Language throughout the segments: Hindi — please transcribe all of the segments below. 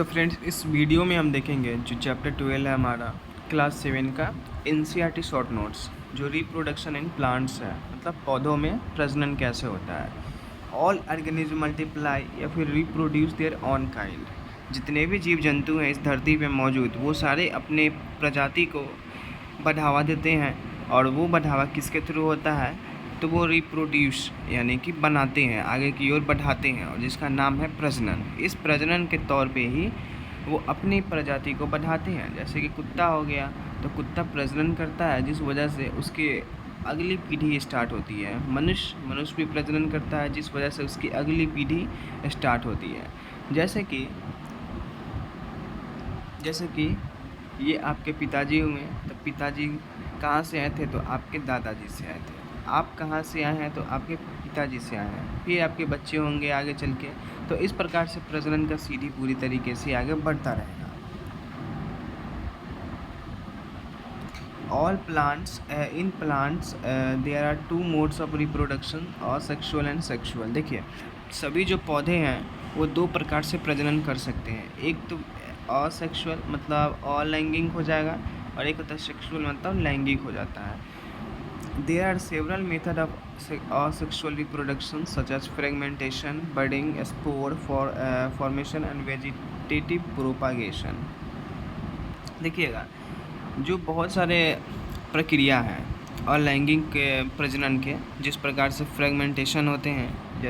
तो फ्रेंड्स, इस वीडियो में हम देखेंगे जो चैप्टर 12 है हमारा क्लास 7 का एनसीईआरटी शॉर्ट नोट्स, जो रिप्रोडक्शन इन प्लांट्स है, मतलब पौधों में प्रजनन कैसे होता है। ऑल ऑर्गेनिज्म मल्टीप्लाई या फिर रिप्रोड्यूस देयर ऑन काइंड। जितने भी जीव जंतु हैं इस धरती पे मौजूद, वो सारे अपने प्रजाति को बढ़ावा देते हैं। और वो बढ़ावा किसके थ्रू होता है? तो वो रिप्रोड्यूस यानी कि बनाते हैं, आगे की ओर बढ़ाते हैं, और जिसका नाम है प्रजनन। इस प्रजनन के तौर पे ही वो अपनी प्रजाति को बढ़ाते हैं। जैसे कि कुत्ता हो गया, तो कुत्ता प्रजनन करता है, जिस वजह से उसकी अगली पीढ़ी स्टार्ट होती है। मनुष्य भी प्रजनन करता है, जिस वजह से उसकी अगली पीढ़ी स्टार्ट होती है। जैसे कि ये आपके पिताजी हुए, तो पिताजी कहाँ से आए थे? तो आपके दादाजी से आए थे। आप कहाँ से आए हैं? तो आपके पिताजी से आए हैं। फिर आपके बच्चे होंगे आगे चल के। तो इस प्रकार से प्रजनन का सीढ़ी पूरी तरीके से आगे बढ़ता रहेगा। All plants in plants there are two modes of reproduction, asexual and sexual. देखिए, सभी जो पौधे हैं वो दो प्रकार से प्रजनन कर सकते हैं। एक तो असेक्सुअल मतलब अलैंगिक हो जाएगा, और एक होता है सेक्सुअल मतलब लैंगिक हो जाता है। There are several methods of asexual reproduction such as fragmentation, budding, spore formation and vegetative propagation। देखिएगा, जो बहुत सारे प्रक्रिया हैं और लैंगिक के प्रजनन के, जिस प्रकार से फ्रेगमेंटेशन होते हैं,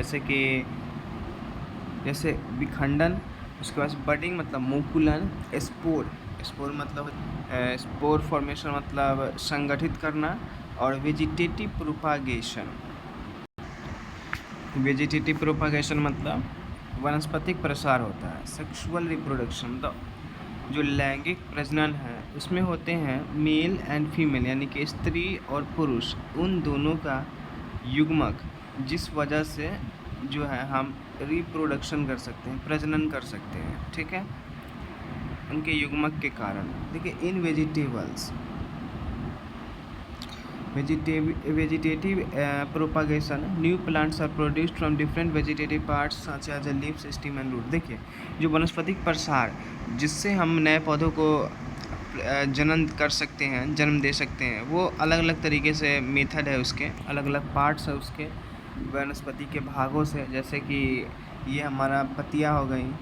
जैसे विखंडन, उसके बाद बडिंग मतलब मुकुलन, स्पोर मतलब स्पोर फॉर्मेशन मतलब संगठित करना, और वेजिटेटिव प्रोपागेशन मतलब वनस्पतिक प्रसार होता है। सेक्सुअल रिप्रोडक्शन मतलब जो लैंगिक प्रजनन है उसमें होते हैं मेल एंड फीमेल यानी कि स्त्री और पुरुष, उन दोनों का युग्मक, जिस वजह से जो है हम रिप्रोडक्शन कर सकते हैं, प्रजनन कर सकते हैं। ठीक है, उनके युग्मक के कारण। देखिए, इन vegetative propagation, new plants are produced from different vegetative parts such as the leaves, stem and root। देखिए, जो वनस्पतिक प्रसार, जिससे हम नए पौधों को जन्म कर सकते हैं, जन्म दे सकते हैं, वो अलग अलग तरीके से मेथड है, उसके अलग अलग पार्ट्स है उसके वनस्पति के भागों से। जैसे कि ये हमारा पत्तियाँ हो गई,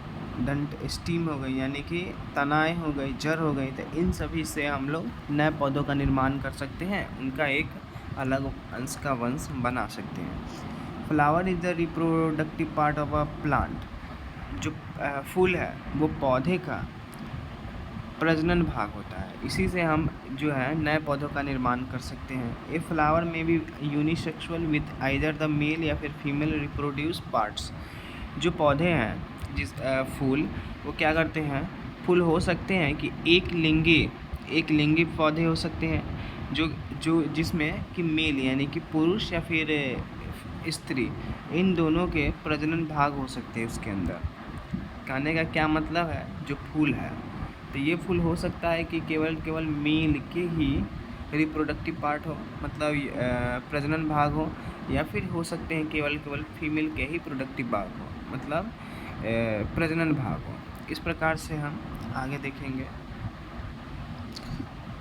डंट स्टीम हो गई यानी कि तनाएँ हो गई, जड़ हो गई, तो इन सभी से हम लोग नए पौधों का निर्माण कर सकते हैं, उनका एक अलग अंश का वंश बना सकते हैं। Flower is the reproductive part of a plant. जो फूल है वो पौधे का प्रजनन भाग होता है, इसी से हम जो है नए पौधों का निर्माण कर सकते हैं। ए फ्लावर में भी unisexual with either the male या फिर फीमेल रिप्रोड्यूस पार्ट्स। जो पौधे हैं, जिस फूल, वो क्या करते हैं? फूल हो सकते हैं कि एक लिंगी पौधे हो सकते हैं, जो जिसमें कि मेल यानी कि पुरुष या फिर स्त्री, इन दोनों के प्रजनन भाग हो सकते हैं उसके अंदर। कहने का क्या मतलब है? जो फूल है, तो ये फूल हो सकता है कि केवल मेल के ही रिप्रोडक्टिव पार्ट हो, मतलब प्रजनन भाग हो, या फिर हो सकते हैं केवल फीमेल के ही प्रोडक्टिव भाग हो, मतलब प्रजनन भाग हो। इस प्रकार से हम आगे देखेंगे।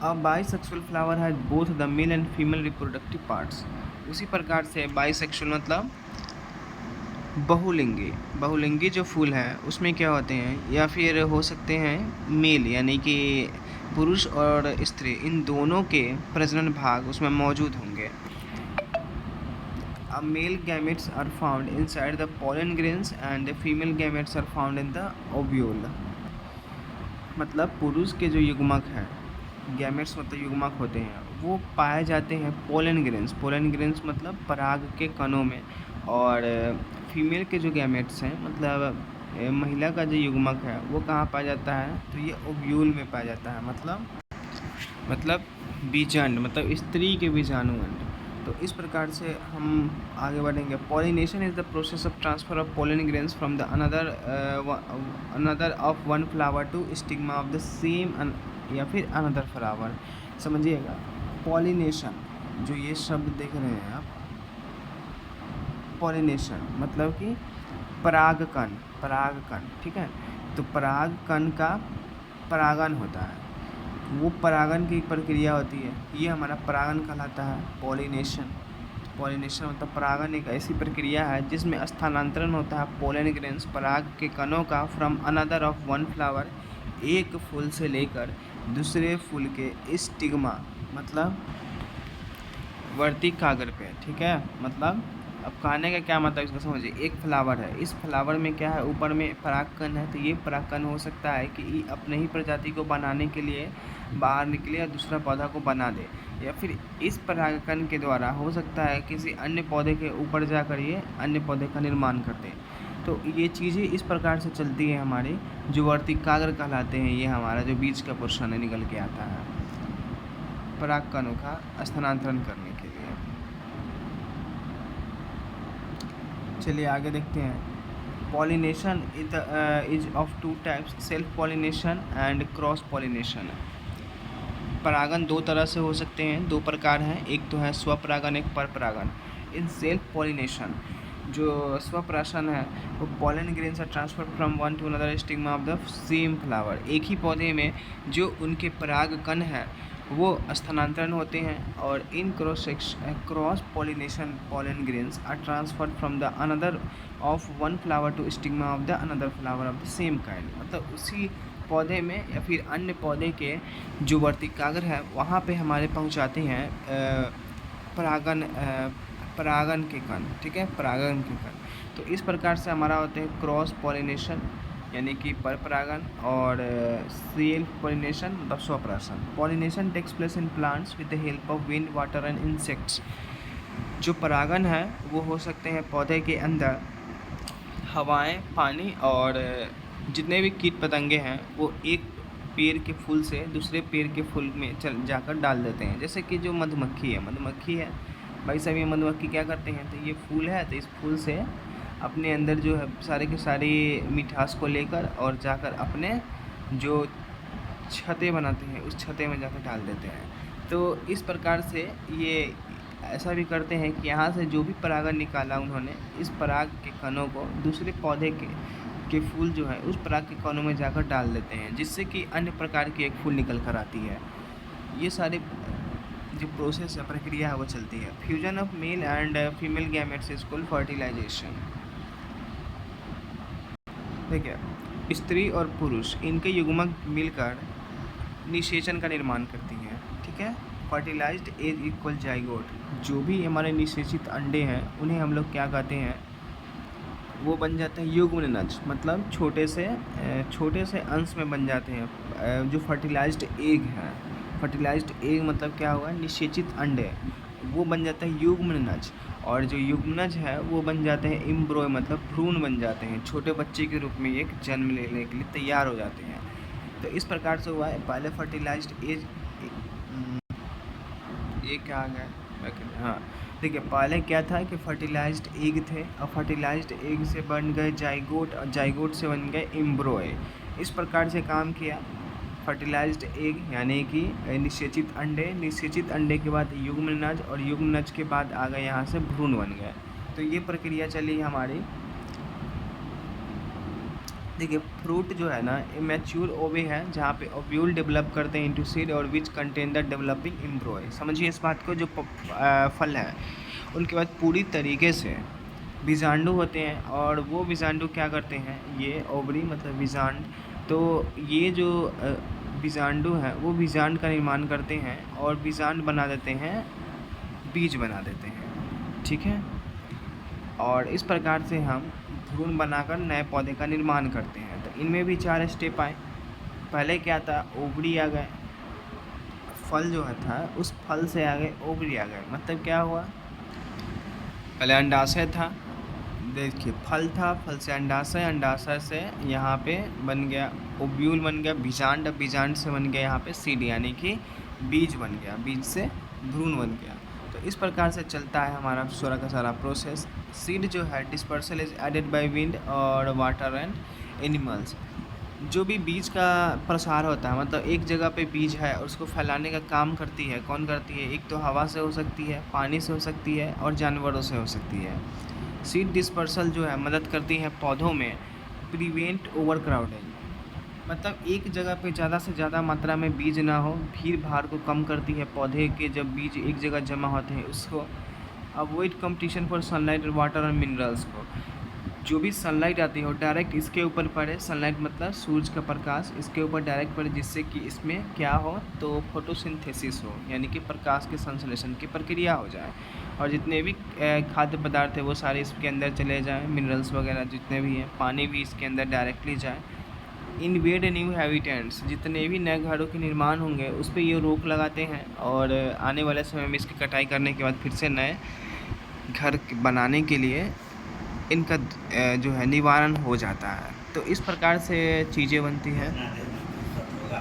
अब बाइसेक्सुअल फ्लावर है both the mail and female reproductive parts. उसी प्रकार से बाइसेक्सुअल मतलब बहुलिंगी जो फूल है उसमें क्या होते हैं, या फिर हो सकते हैं मेल यानी कि पुरुष और स्त्री, इन दोनों के प्रजनन भाग उसमें मौजूद होंगे। Male gametes are found inside the pollen grains and the female gametes are found in the ovule। मतलब पुरुष के जो युग्मक हैं, गैमेट्स मतलब युग्मक होते हैं, वो पाए जाते हैं पोलन ग्रेन्स मतलब पराग के कणों में, और फीमेल के जो गैमेट्स हैं मतलब महिला का जो युग्मक है वो कहाँ पाया जाता है? तो ये ओव्यूल में पाया जाता है, मतलब बीजांड, मतलब स्त्री के बीजाणुअंड। तो इस प्रकार से हम आगे बढ़ेंगे। Pollination is the process of transfer of pollen grains from the another of one flower to stigma of the same या फिर अनदर फ्लावर। समझिएगा, पॉलिनेशन, जो ये शब्द देख रहे हैं आप, पॉलिनेशन मतलब कि परागकण, ठीक है। तो परागकण का परागन होता है, वो परागन की प्रक्रिया होती है, ये हमारा परागन कहलाता है, पॉलिनेशन। पॉलिनेशन मतलब परागन एक ऐसी प्रक्रिया है जिसमें स्थानांतरण होता है पोलन ग्रेन्स पराग के कणों का from another of one flower, एक फूल से लेकर दूसरे फूल के स्टिग्मा मतलब वर्तिकाग्र पे, ठीक है। मतलब अब कहने का क्या मतलब इसका समझिए, एक फ्लावर है, इस फ्लावर में क्या है, ऊपर में परागकण है, तो ये परागकण हो सकता है कि अपने ही प्रजाति को बनाने के लिए बाहर निकले और दूसरा पौधा को बना दे, या फिर इस परागकण के द्वारा हो सकता है किसी अन्य पौधे के ऊपर जाकर ये अन्य पौधे का निर्माण करते। तो ये चीज़ें इस प्रकार से चलती है हमारी, जो वर्तिकाग्र कहलाते हैं, ये हमारा जो बीज का पोर्शन है निकल के आता है परागकणों का स्थानांतरण करने के लिए। चलिए आगे देखते हैं। Pollination is of two types, self pollination and cross pollination. परागन दो तरह से हो सकते हैं, दो प्रकार हैं, एक तो है स्वपरागन, एक परपरागन। इन सेल्फ पॉलिनेशन जो स्वपरागन है वो pollen grains are transfer from one to another stigma of the same flower, एक ही पौधे में जो उनके परागकण है वो स्थानांतरण होते हैं, और in cross pollination pollen grains are transferred from the another of one flower to stigma of the another flower of the same kind. मतलब उसी पौधे में या फिर अन्य पौधे के जो वर्तिकाग्र है वहाँ पे हमारे पहुँचाते हैं परागन के कण, ठीक है, परागन के कण। तो इस प्रकार से हमारा होते हैं क्रॉस पॉलिनेशन यानी कि परपरागन, और सेल्फ पॉलिनेशन मतलब स्वपरागन। Pollination takes place in plants with the help of wind, water and insects. जो परागन है वो हो सकते हैं पौधे के अंदर हवाएं, पानी और जितने भी कीट पतंगे हैं वो एक पेड़ के फूल से दूसरे पेड़ के फूल में जाकर डाल देते हैं। जैसे कि जो मधुमक्खी है भाई साहब, ये मधुमक्खी क्या करते हैं, तो ये फूल है तो इस फूल से अपने अंदर जो है सारे के सारी मिठास को लेकर और जाकर अपने जो छत्ते बनाते हैं उस छत्ते में जाकर डाल देते हैं। तो इस प्रकार से ये ऐसा भी करते हैं कि यहाँ से जो भी परागन निकाला उन्होंने, इस पराग के कणों को दूसरे पौधे के फूल जो है उस पराग के कणों में जाकर डाल देते हैं, जिससे कि अन्य प्रकार की एक फूल निकल कर आती है। ये सारे जो प्रोसेस है, प्रक्रिया है वो चलती है। Fusion of male and female gametes is called fertilization. देखिए, स्त्री और पुरुष इनके युग्मक मिलकर निषेचन का निर्माण करती हैं, ठीक है। Fertilised egg equal zygote. जो भी हमारे निषेचित अंडे हैं उन्हें हम लोग क्या कहते हैं, वो बन जाते हैं युग्मनज, मतलब छोटे से अंश में बन जाते हैं। जो फर्टिलाइज्ड एग है, फर्टिलाइज्ड एग मतलब क्या हुआ, निषेचित अंडे, वो बन जाता है युग्मनज, और जो युग्मनज है वो बन जाते हैं एम्ब्रॉय मतलब भ्रूण बन जाते हैं, छोटे बच्चे के रूप में एक जन्म लेने के लिए तैयार हो जाते हैं। तो इस प्रकार से हुआ है। पहले फर्टिलाइज्ड एज, ये क्या आ गया, हाँ देखिए, पहले क्या था कि फर्टिलाइज्ड एग थे, और फर्टिलाइज्ड एग से बन गए जाइगोट, और जाइगोट से बन गए एम्ब्रॉय। इस प्रकार से काम किया। फर्टिलाइज्ड एग यानी कि निषेचित अंडे, निषेचित अंडे के बाद युग्मनज, और युग्मनज के बाद आ गए यहाँ से भ्रूण बन गए। तो ये प्रक्रिया चली हमारी। देखिए, फ्रूट जो है ना, मैच्योर ओवे है जहाँ पे ओव्यूल डेवलप करते हैं इनटू सीड और विच कंटेन द डेवलपिंग एम्ब्रॉय। समझिए इस बात को, जो फल है उनके बाद पूरी तरीके से बीजांडु होते हैं, और वो बीजांडु क्या करते हैं, ये ओवरी मतलब बीजांड, तो ये जो बीजांडु है वो बीजांड का निर्माण करते हैं और बीजांड बना देते हैं, बीज बना देते हैं, ठीक है। और इस प्रकार से हम भ्रूण बनाकर नए पौधे का निर्माण करते हैं। तो इनमें भी 4 स्टेप आए। पहले क्या था, ओवरी आ गए, फल जो है था उस फल से आ गए ओवरी आ गए। मतलब क्या हुआ, पहले अंडाशय था, देखिए फल था, फल से अंडाशय, अंडाशय से यहाँ पे बन गया ओव्यूल, बन गया बीजांड, बीजांड से बन गया यहाँ पे सीड यानी कि बीज बन गया, बीज से भ्रूण बन गया। तो इस प्रकार से चलता है हमारा सारा का सारा प्रोसेस। सीड जो है dispersal is aided by wind और वाटर एंड एनिमल्स। जो भी बीज का प्रसार होता है, मतलब एक जगह पे बीज है और उसको फैलाने का काम करती है, कौन करती है, एक तो हवा से हो सकती है, पानी से हो सकती है, और जानवरों से हो सकती है। सीड डिस्पर्सल जो है मदद करती है पौधों में प्रिवेंट ओवर क्राउडिंग, मतलब एक जगह पे ज़्यादा से ज़्यादा मात्रा में बीज ना हो, भीड़ भाड़ को कम करती है। पौधे के जब बीज एक जगह जमा होते हैं उसको avoid competition for sunlight water और मिनरल्स को। जो भी सनलाइट आती हो डायरेक्ट इसके ऊपर पड़े। सनलाइट मतलब सूरज का प्रकाश इसके ऊपर डायरेक्ट पड़े, जिससे कि इसमें क्या हो तो फोटोसिंथेसिस हो, यानी कि प्रकाश के संश्लेषण की प्रक्रिया हो जाए, और जितने भी खाद्य पदार्थ है वो सारे इसके अंदर चले जाएँ। मिनरल्स वगैरह जितने भी हैं, पानी भी इसके अंदर डायरेक्टली जाए। इनवेड न्यू हैबिटेंट्स, जितने भी नए घरों के निर्माण होंगे उस पर ये रोक लगाते हैं, और आने वाले समय में इसकी कटाई करने के बाद फिर से नए घर बनाने के लिए इनका जो है निवारण हो जाता है। तो इस प्रकार से चीज़ें बनती हैं।